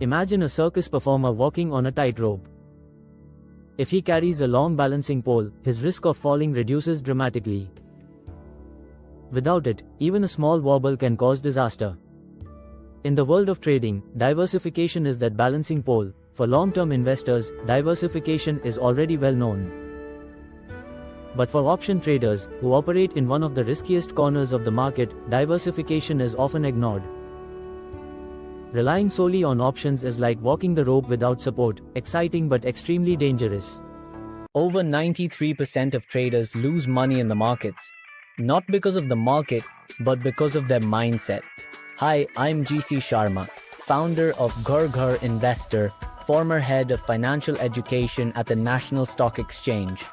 Imagine a circus performer walking on a tightrope. If he carries a long balancing pole, his risk of falling reduces dramatically. Without it, even a small wobble can cause disaster. In the world of trading, diversification is that balancing pole. For long-term investors, diversification is already well known. But for option traders, who operate in one of the riskiest corners of the market, diversification is often ignored. Relying solely on options is like walking the rope without support, exciting but extremely dangerous. Over 93% of traders lose money in the markets. Not because of the market, but because of their mindset. Hi, I'm GC Sharma, founder of Ghar Investor, former head of financial education at the National Stock Exchange.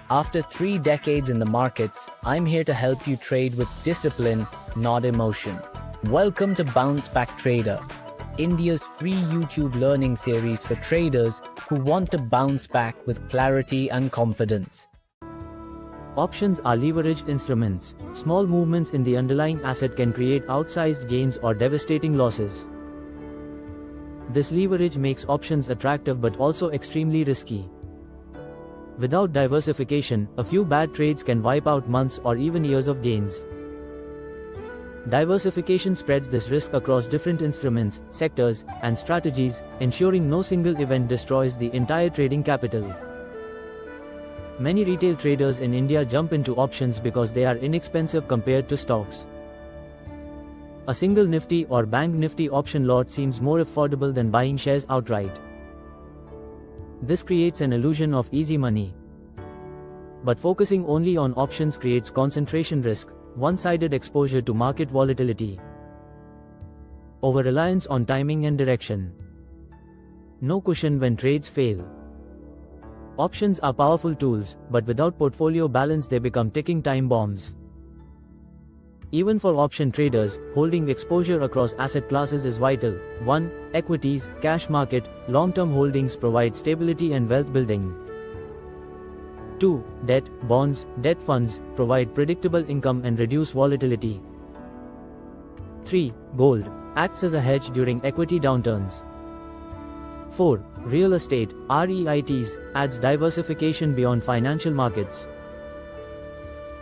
After 3 decades in the markets, I'm here to help you trade with discipline, not emotion. Welcome to Bounce Back Trader, India's free YouTube learning series for traders who want to bounce back with clarity and confidence. Options are leveraged instruments. Small movements in the underlying asset can create outsized gains or devastating losses. This leverage makes options attractive but also extremely risky. Without diversification, a few bad trades can wipe out months or even years of gains. Diversification spreads this risk across different instruments, sectors, and strategies, ensuring no single event destroys the entire trading capital. Many retail traders in India jump into options because they are inexpensive compared to stocks. A single Nifty or Bank Nifty option lot seems more affordable than buying shares outright. This creates an illusion of easy money. But focusing only on options creates concentration risk, one-sided exposure to market volatility, over-reliance on timing and direction, no cushion when trades fail. Options are powerful tools, but without portfolio balance they become ticking time bombs. Even for option traders, holding exposure across asset classes is vital. 1. Equities, cash market, long-term holdings provide stability and wealth building. 2. Debt, bonds, debt funds provide predictable income and reduce volatility. 3. Gold acts as a hedge during equity downturns. 4. Real estate, REITs, adds diversification beyond financial markets.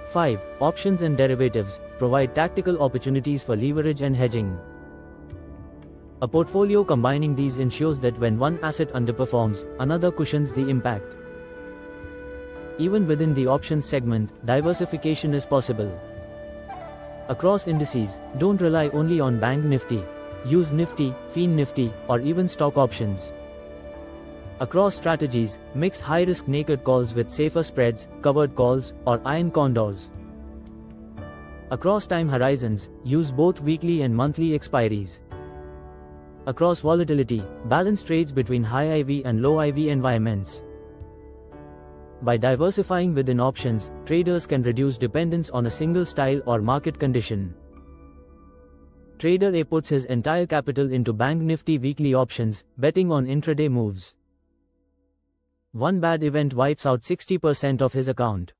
5. Options and derivatives provide tactical opportunities for leverage and hedging. A portfolio combining these ensures that when one asset underperforms, another cushions the impact. Even within the options segment, diversification is possible. Across indices, don't rely only on Bank Nifty. Use Nifty, Fian Nifty, or even stock options. Across strategies, mix high-risk naked calls with safer spreads, covered calls, or iron condors. Across time horizons, use both weekly and monthly expiries. Across volatility, balance trades between high IV and low IV environments. By diversifying within options, traders can reduce dependence on a single style or market condition. Trader A puts his entire capital into Bank Nifty weekly options, betting on intraday moves. One bad event wipes out 60% of his account.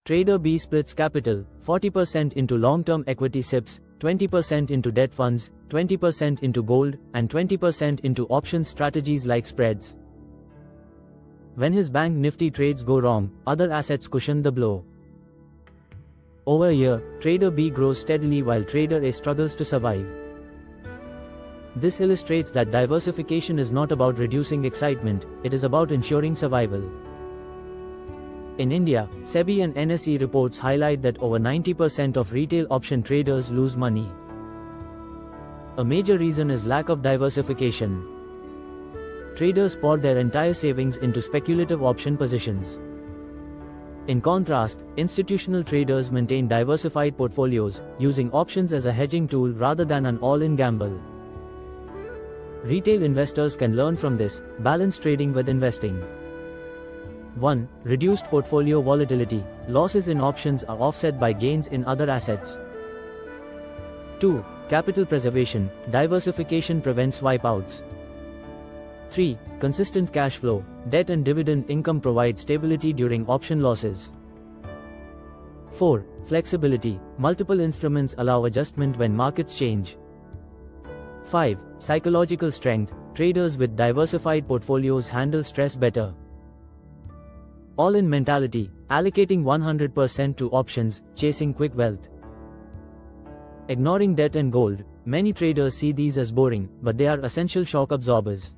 Trader B splits capital, 40% into long-term equity SIPs, 20% into debt funds, 20% into gold, and 20% into option strategies like spreads. When his Bank Nifty trades go wrong, other assets cushion the blow. Over a year, Trader B grows steadily while Trader A struggles to survive. This illustrates that diversification is not about reducing excitement, it is about ensuring survival. In India, SEBI and NSE reports highlight that over 90% of retail option traders lose money. A major reason is lack of diversification. Traders pour their entire savings into speculative option positions. In contrast, institutional traders maintain diversified portfolios, using options as a hedging tool rather than an all-in gamble. Retail investors can learn from this, balance trading with investing. 1. Reduced portfolio volatility. Losses in options are offset by gains in other assets. 2. Capital preservation. Diversification prevents wipeouts. 3. Consistent cash flow. Debt and dividend income provide stability during option losses. 4. Flexibility. Multiple instruments allow adjustment when markets change. 5. Psychological strength. Traders with diversified portfolios handle stress better. All-in mentality, allocating 100% to options, chasing quick wealth. Ignoring debt and gold. Many traders see these as boring, but they are essential shock absorbers.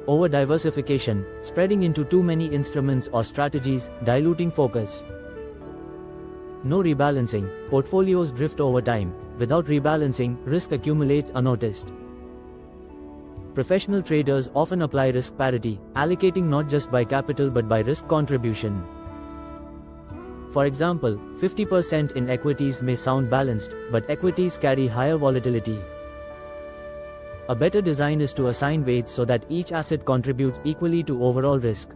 Over-diversification, spreading into too many instruments or strategies, diluting focus. No rebalancing, portfolios drift over time. Without rebalancing, risk accumulates unnoticed. Professional traders often apply risk parity, allocating not just by capital but by risk contribution. For example, 50% in equities may sound balanced, but equities carry higher volatility. A better design is to assign weights so that each asset contributes equally to overall risk.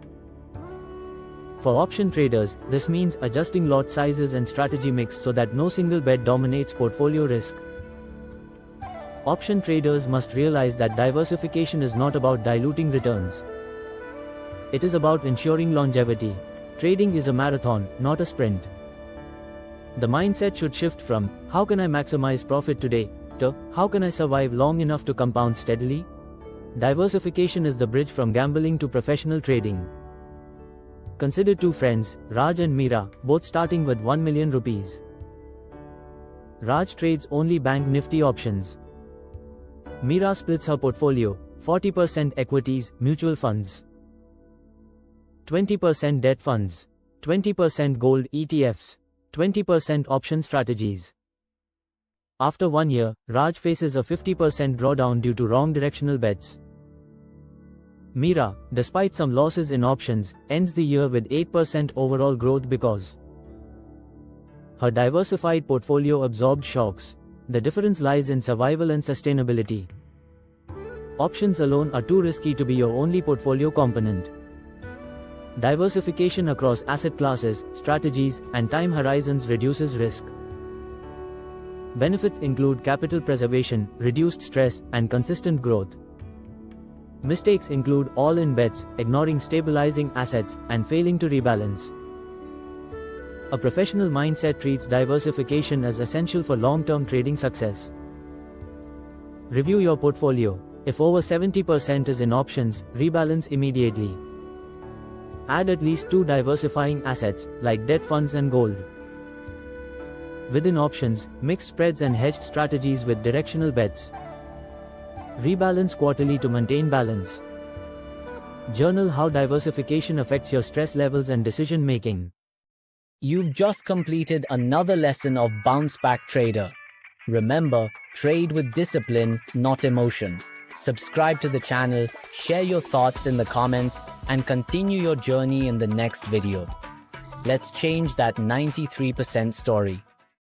For option traders, this means adjusting lot sizes and strategy mix so that no single bet dominates portfolio risk. Option traders must realize that diversification is not about diluting returns. It is about ensuring longevity. Trading is a marathon, not a sprint. The mindset should shift from, how can I maximize profit today, to, how can I survive long enough to compound steadily? Diversification is the bridge from gambling to professional trading. Consider two friends, Raj and Meera, both starting with 1 million rupees. Raj trades only Bank Nifty options. Meera splits her portfolio, 40% equities, mutual funds, 20% debt funds, 20% gold ETFs, 20% option strategies. After 1 year, Raj faces a 50% drawdown due to wrong directional bets. Meera, despite some losses in options, ends the year with 8% overall growth because her diversified portfolio absorbed shocks. The difference lies in survival and sustainability. Options alone are too risky to be your only portfolio component. Diversification across asset classes, strategies, and time horizons reduces risk. Benefits include capital preservation, reduced stress, and consistent growth. Mistakes include all-in bets, ignoring stabilizing assets, and failing to rebalance. A professional mindset treats diversification as essential for long-term trading success. Review your portfolio. If over 70% is in options, rebalance immediately. Add at least 2 diversifying assets, like debt funds and gold. Within options, mix spreads and hedged strategies with directional bets. Rebalance quarterly to maintain balance. Journal how diversification affects your stress levels and decision making. You've just completed another lesson of Bounce Back Trader. Remember, trade with discipline, not emotion. Subscribe to the channel, share your thoughts in the comments, and continue your journey in the next video. Let's change that 93% story.